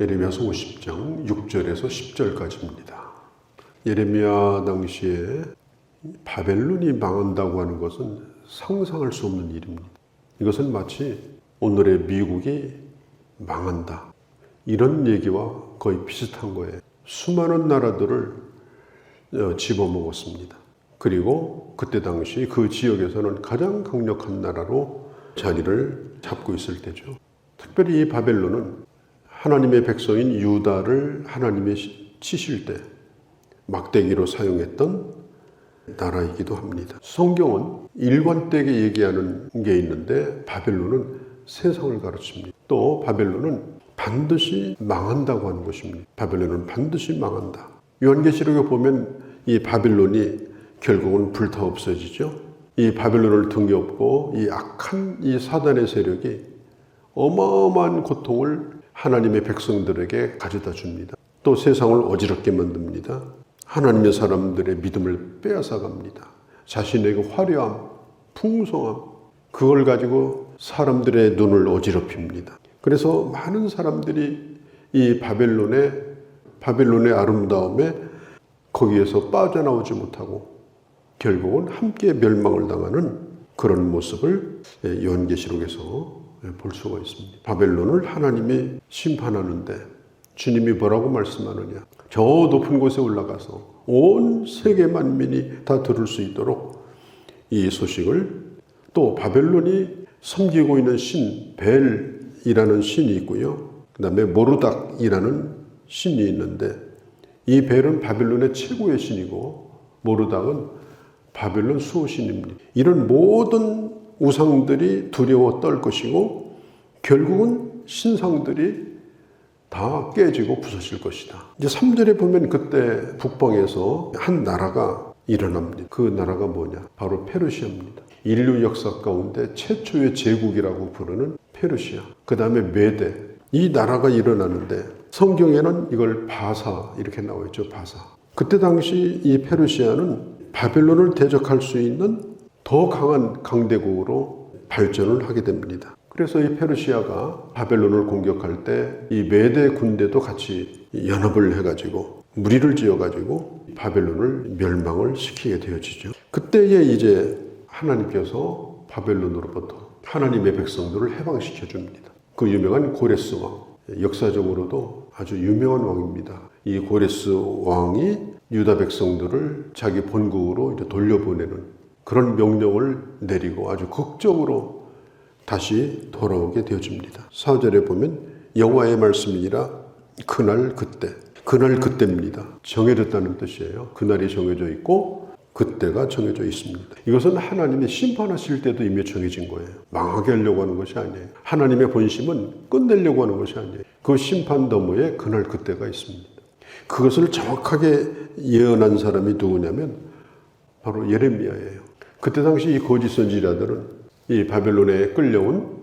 예레미야서 50장 6절에서 10절까지입니다. 예레미야 당시에 바벨론이 망한다고 하는 것은 상상할 수 없는 일입니다. 이것은 마치 오늘의 미국이 망한다, 이런 얘기와 거의 비슷한 거예요. 수많은 나라들을 집어먹었습니다. 그리고 그때 당시 그 지역에서는 가장 강력한 나라로 자리를 잡고 있을 때죠. 특별히 이 바벨론은 하나님의 백성인 유다를 하나님이 치실 때 막대기로 사용했던 나라이기도 합니다. 성경은 일관되게 얘기하는 게 있는데 바벨론은 세상을 가르칩니다. 또 바벨론은 반드시 망한다고 하는 것입니다. 바벨론은 반드시 망한다. 요한계시록에 보면 이 바벨론이 결국은 불타 없어지죠. 이 바벨론을 등에 업고 이 악한 이 사단의 세력이 어마어마한 고통을 하나님의 백성들에게 가져다 줍니다. 또 세상을 어지럽게 만듭니다. 하나님의 사람들의 믿음을 빼앗아갑니다. 자신에게 화려함, 풍성함, 그걸 가지고 사람들의 눈을 어지럽힙니다. 그래서 많은 사람들이 이 바벨론의 아름다움에 거기에서 빠져나오지 못하고 결국은 함께 멸망을 당하는 그런 모습을 요한계시록에서 볼 수가 있습니다. 바벨론을 하나님이 심판하는데 주님이 뭐라고 말씀하느냐? 저 높은 곳에 올라가서 온 세계 만민이 다 들을 수 있도록 이 소식을, 또 바벨론이 섬기고 있는 신 벨이라는 신이 있고요. 그 다음에 모르닥이라는 신이 있는데 이 벨은 바벨론의 최고의 신이고 모르닥은 바벨론 수호신입니다. 이런 모든 우상들이 두려워 떨 것이고 결국은 신상들이 다 깨지고 부서질 것이다. 이제 3절에 보면 그때 북방에서 한 나라가 일어납니다. 그 나라가 뭐냐? 바로 페르시아입니다. 인류 역사 가운데 최초의 제국이라고 부르는 페르시아. 그 다음에 메데. 이 나라가 일어나는데 성경에는 이걸 바사 이렇게 나와 있죠. 바사. 그때 당시 이 페르시아는 바벨론을 대적할 수 있는 더 강한 강대국으로 발전을 하게 됩니다. 그래서 이 페르시아가 바벨론을 공격할 때 이 메대 군대도 같이 연합을 해가지고 무리를 지어가지고 바벨론을 멸망을 시키게 되어지죠. 그때에 이제 하나님께서 바벨론으로부터 하나님의 백성들을 해방시켜 줍니다. 그 유명한 고레스 왕, 역사적으로도 아주 유명한 왕입니다. 이 고레스 왕이 유다 백성들을 자기 본국으로 이제 돌려보내는 그런 명령을 내리고 아주 극적으로 다시 돌아오게 되어집니다. 4절에 보면 여호와의 말씀이니라 그날 그때. 그날 그때입니다. 정해졌다는 뜻이에요. 그날이 정해져 있고 그때가 정해져 있습니다. 이것은 하나님이 심판하실 때도 이미 정해진 거예요. 망하게 하려고 하는 것이 아니에요. 하나님의 본심은 끝내려고 하는 것이 아니에요. 그 심판 너머에 그날 그때가 있습니다. 그것을 정확하게 예언한 사람이 누구냐면 바로 예레미야예요. 그때 당시 이 거짓 선지자들은 이 바벨론에 끌려온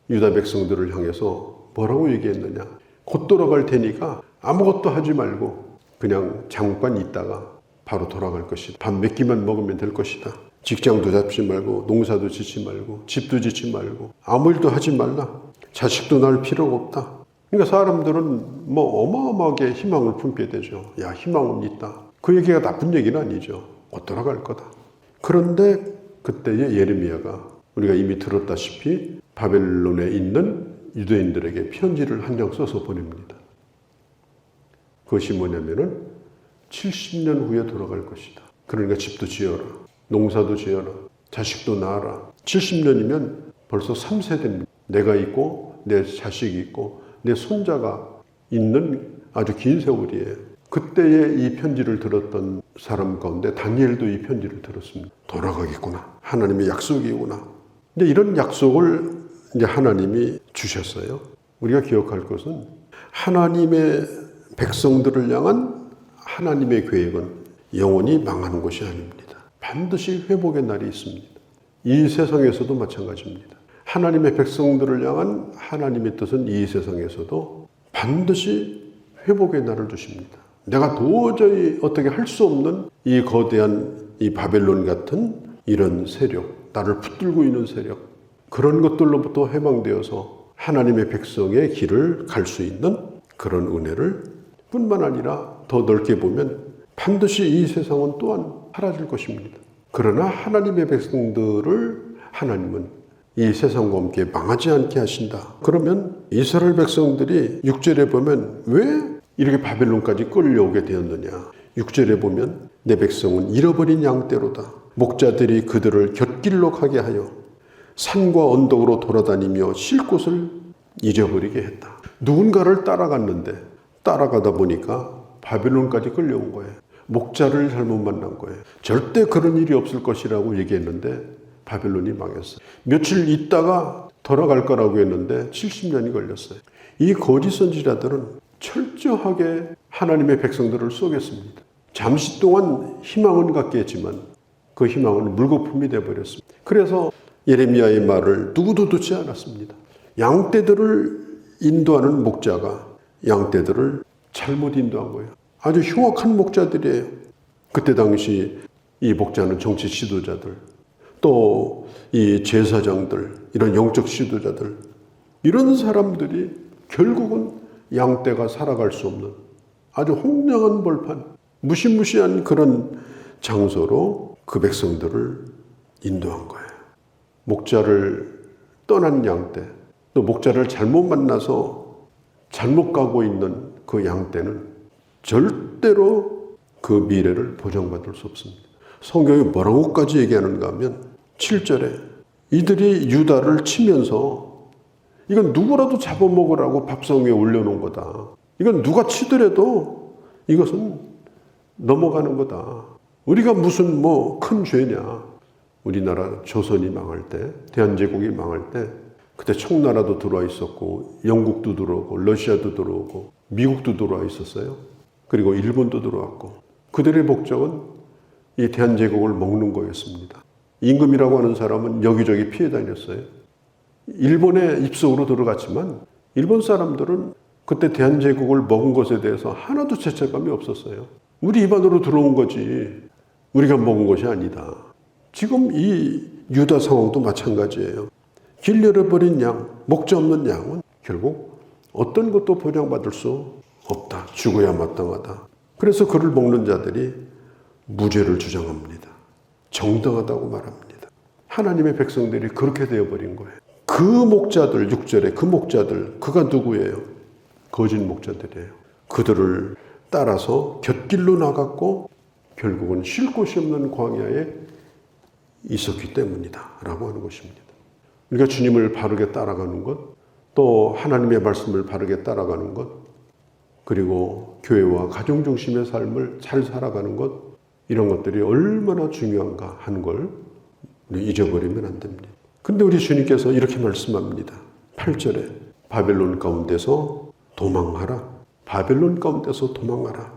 유다 백성들을 향해서 뭐라고 얘기했느냐? 곧 돌아갈 테니까 아무것도 하지 말고 그냥 잠깐 있다가 바로 돌아갈 것이다. 밥 몇 끼만 먹으면 될 것이다. 직장도 잡지 말고 농사도 짓지 말고 집도 짓지 말고 아무 일도 하지 말라. 자식도 낳을 필요가 없다. 그러니까 사람들은 뭐 어마어마하게 희망을 품게 되죠. 야, 희망은 있다. 그 얘기가 나쁜 얘기는 아니죠. 곧 돌아갈 거다. 그런데 그때의 예레미야가 우리가 이미 들었다시피 바벨론에 있는 유대인들에게 편지를 한 장 써서 보냅니다. 그것이 뭐냐면은 70년 후에 돌아갈 것이다. 그러니까 집도 지어라. 농사도 지어라. 자식도 낳아라. 70년이면 벌써 3세대입니다. 내가 있고 내 자식이 있고 내 손자가 있는 아주 긴 세월이에요. 그때에 이 편지를 들었던 사람 가운데 다니엘도 이 편지를 들었습니다. 돌아가겠구나. 하나님의 약속이구나. 근데 이런 약속을 이제 하나님이 주셨어요. 우리가 기억할 것은 하나님의 백성들을 향한 하나님의 계획은 영원히 망하는 것이 아닙니다. 반드시 회복의 날이 있습니다. 이 세상에서도 마찬가지입니다. 하나님의 백성들을 향한 하나님의 뜻은 이 세상에서도 반드시 회복의 날을 주십니다. 내가 도저히 어떻게 할 수 없는 이 거대한 이 바벨론 같은 이런 세력, 나를 붙들고 있는 세력, 그런 것들로부터 해방되어서 하나님의 백성의 길을 갈 수 있는 그런 은혜를 뿐만 아니라 더 넓게 보면 반드시 이 세상은 또한 사라질 것입니다. 그러나 하나님의 백성들을 하나님은 이 세상과 함께 망하지 않게 하신다. 그러면 이스라엘 백성들이 6절에 보면 왜 이렇게 바벨론까지 끌려오게 되었느냐. 6절에 보면 내 백성은 잃어버린 양떼로다. 목자들이 그들을 곁길로 가게 하여 산과 언덕으로 돌아다니며 쉴 곳을 잊어버리게 했다. 누군가를 따라갔는데 따라가다 보니까 바벨론까지 끌려온 거예요. 목자를 잘못 만난 거예요. 절대 그런 일이 없을 것이라고 얘기했는데 바벨론이 망했어요. 며칠 있다가 돌아갈 거라고 했는데 70년이 걸렸어요. 이 거짓 선지자들은 철저하게 하나님의 백성들을 속였습니다. 잠시 동안 희망은 갖게 했지만 그 희망은 물거품이 되어버렸습니다. 그래서 예레미야의 말을 누구도 듣지 않았습니다. 양떼들을 인도하는 목자가 양떼들을 잘못 인도한 거예요. 아주 흉악한 목자들이에요. 그때 당시 이 목자는 정치 지도자들, 또 이 제사장들, 이런 영적 지도자들, 이런 사람들이 결국은 양떼가 살아갈 수 없는 아주 홍량한 벌판, 무시무시한 그런 장소로 그 백성들을 인도한 거예요. 목자를 떠난 양떼, 또 목자를 잘못 만나서 잘못 가고 있는 그 양떼는 절대로 그 미래를 보장받을 수 없습니다. 성경이 뭐라고까지 얘기하는가 하면 7절에 이들이 유다를 치면서 이건 누구라도 잡아먹으라고 밥상 위에 올려놓은 거다. 이건 누가 치더라도 이것은 넘어가는 거다. 우리가 무슨 큰 죄냐. 우리나라 조선이 망할 때, 대한제국이 망할 때 그때 청나라도 들어와 있었고 영국도 들어오고 러시아도 들어오고 미국도 들어와 있었어요. 그리고 일본도 들어왔고 그들의 목적은 이 대한제국을 먹는 거였습니다. 임금이라고 하는 사람은 여기저기 피해 다녔어요. 일본의 입속으로 들어갔지만 일본 사람들은 그때 대한제국을 먹은 것에 대해서 하나도 죄책감이 없었어요. 우리 입안으로 들어온 거지 우리가 먹은 것이 아니다. 지금 이 유다 상황도 마찬가지예요. 길 잃어버린 양, 목자 없는 양은 결국 어떤 것도 보장받을 수 없다. 죽어야 마땅하다. 그래서 그를 먹는 자들이 무죄를 주장합니다. 정당하다고 말합니다. 하나님의 백성들이 그렇게 되어버린 거예요. 그 목자들, 6절에 그 목자들, 그가 누구예요? 거짓 목자들이에요. 그들을 따라서 곁길로 나갔고 결국은 쉴 곳이 없는 광야에 있었기 때문이다 라고 하는 것입니다. 우리가 주님을 바르게 따라가는 것, 또 하나님의 말씀을 바르게 따라가는 것, 그리고 교회와 가정 중심의 삶을 잘 살아가는 것, 이런 것들이 얼마나 중요한가 하는 걸 우리 잊어버리면 안 됩니다. 근데 우리 주님께서 이렇게 말씀합니다. 8절에 바벨론 가운데서 도망하라. 바벨론 가운데서 도망하라.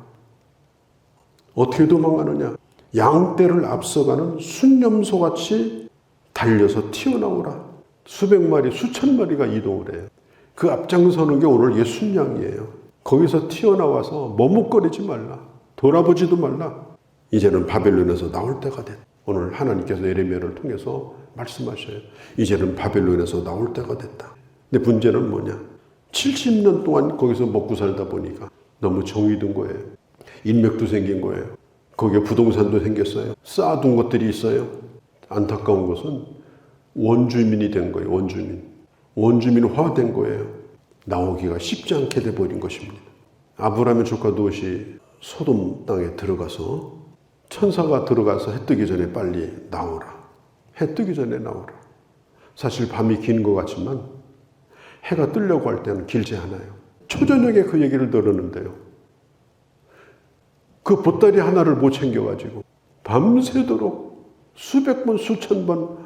어떻게 도망하느냐? 양떼를 앞서가는 순념소같이 달려서 튀어나오라. 수백 마리, 수천 마리가 이동을 해요. 그 앞장서는 게 오늘 순양이에요. 거기서 튀어나와서 머뭇거리지 말라. 돌아보지도 말라. 이제는 바벨론에서 나올 때가 됐다. 오늘 하나님께서 예레미야를 통해서 말씀하셔요. 이제는 바벨론에서 나올 때가 됐다. 근데 문제는 뭐냐? 70년 동안 거기서 먹고 살다 보니까 너무 정이 든 거예요. 인맥도 생긴 거예요. 거기에 부동산도 생겼어요. 쌓아둔 것들이 있어요. 안타까운 것은 원주민이 된 거예요. 원주민화된 거예요. 나오기가 쉽지 않게 돼버린 것입니다. 아브라함의 조카 롯이 소돔 땅에 들어가서 천사가 들어가서 해 뜨기 전에 빨리 나오라. 해 뜨기 전에 나오라. 사실 밤이 긴 것 같지만 해가 뜨려고 할 때는 길지 않아요. 초저녁에 그 얘기를 들었는데요. 그 보따리 하나를 못 챙겨가지고 밤새도록 수백 번, 수천 번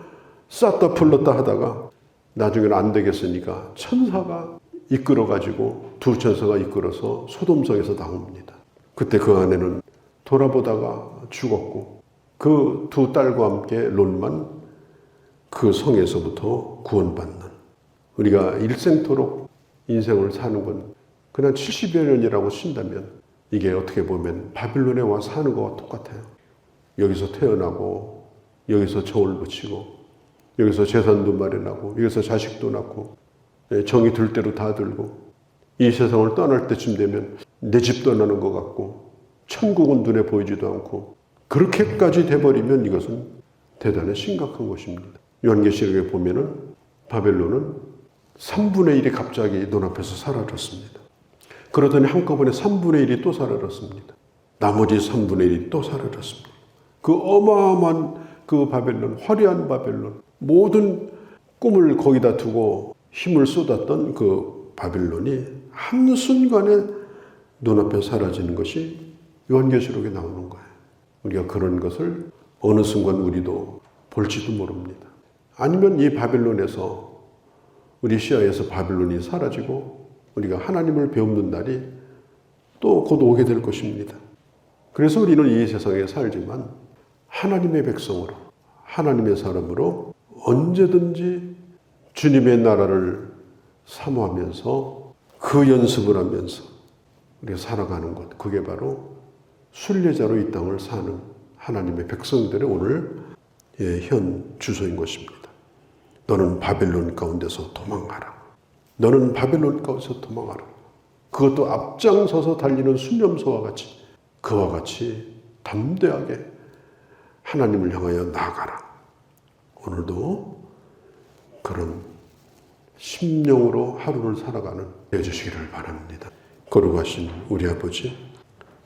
쌌다 풀렀다 하다가 나중에는 안 되겠으니까 천사가 이끌어가지고 두 천사가 이끌어서 소돔성에서 나옵니다. 그때 그 아내는 돌아보다가 죽었고 그 두 딸과 함께 롯만 그 성에서부터 구원받는, 우리가 일생토록 인생을 사는 건 그냥 70여 년이라고 친다면 이게 어떻게 보면 바빌론에 와 사는 거와 똑같아요. 여기서 태어나고 여기서 저울 붙이고 여기서 재산도 마련하고 여기서 자식도 낳고 정이 들 대로 다 들고 이 세상을 떠날 때쯤 되면 내 집 떠나는 것 같고 천국은 눈에 보이지도 않고 그렇게까지 돼버리면 이것은 대단히 심각한 것입니다. 요한계시록에 보면은 바벨론은 3분의 1이 갑자기 눈앞에서 사라졌습니다. 그러더니 한꺼번에 3분의 1이 또 사라졌습니다. 나머지 3분의 1이 또 사라졌습니다. 그 어마어마한 그 바벨론, 화려한 바벨론, 모든 꿈을 거기다 두고 힘을 쏟았던 그 바벨론이 한순간에 눈앞에 사라지는 것이 요한계시록에 나오는 거예요. 우리가 그런 것을 어느 순간 우리도 볼지도 모릅니다. 아니면 이 바벨론에서 우리 시야에서 바벨론이 사라지고 우리가 하나님을 배우는 날이 또 곧 오게 될 것입니다. 그래서 우리는 이 세상에 살지만 하나님의 백성으로, 하나님의 사람으로 언제든지 주님의 나라를 사모하면서 그 연습을 하면서 우리가 살아가는 것, 그게 바로 순례자로 이 땅을 사는 하나님의 백성들의 오늘 현 주소인 것입니다. 너는 바벨론 가운데서 도망하라. 너는 바벨론 가운데서 도망하라. 그것도 앞장서서 달리는 순념소와 같이 그와 같이 담대하게 하나님을 향하여 나아가라. 오늘도 그런 심령으로 하루를 살아가는 되어주시기를 바랍니다. 거룩하신 우리 아버지,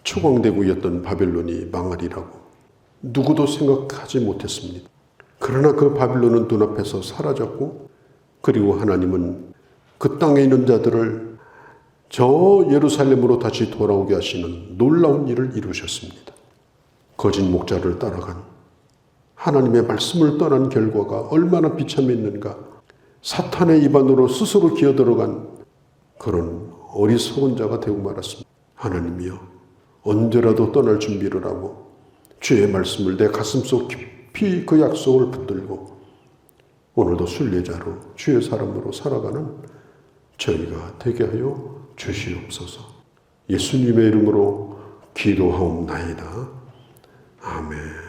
초강대국이었던 바벨론이 망하리라고 누구도 생각하지 못했습니다. 그러나 그 바벨론은 눈앞에서 사라졌고, 그리고 하나님은 그 땅에 있는 자들을 저 예루살렘으로 다시 돌아오게 하시는 놀라운 일을 이루셨습니다. 거짓 목자를 따라간, 하나님의 말씀을 떠난 결과가 얼마나 비참했는가. 사탄의 입안으로 스스로 기어들어간 그런 어리석은 자가 되고 말았습니다. 하나님이여, 언제라도 떠날 준비를 하고 주의 말씀을 내 가슴속 깊이 그 약속을 붙들고 오늘도 순례자로 주의 사람으로 살아가는 저희가 되게 하여 주시옵소서. 예수님의 이름으로 기도하옵나이다. 아멘.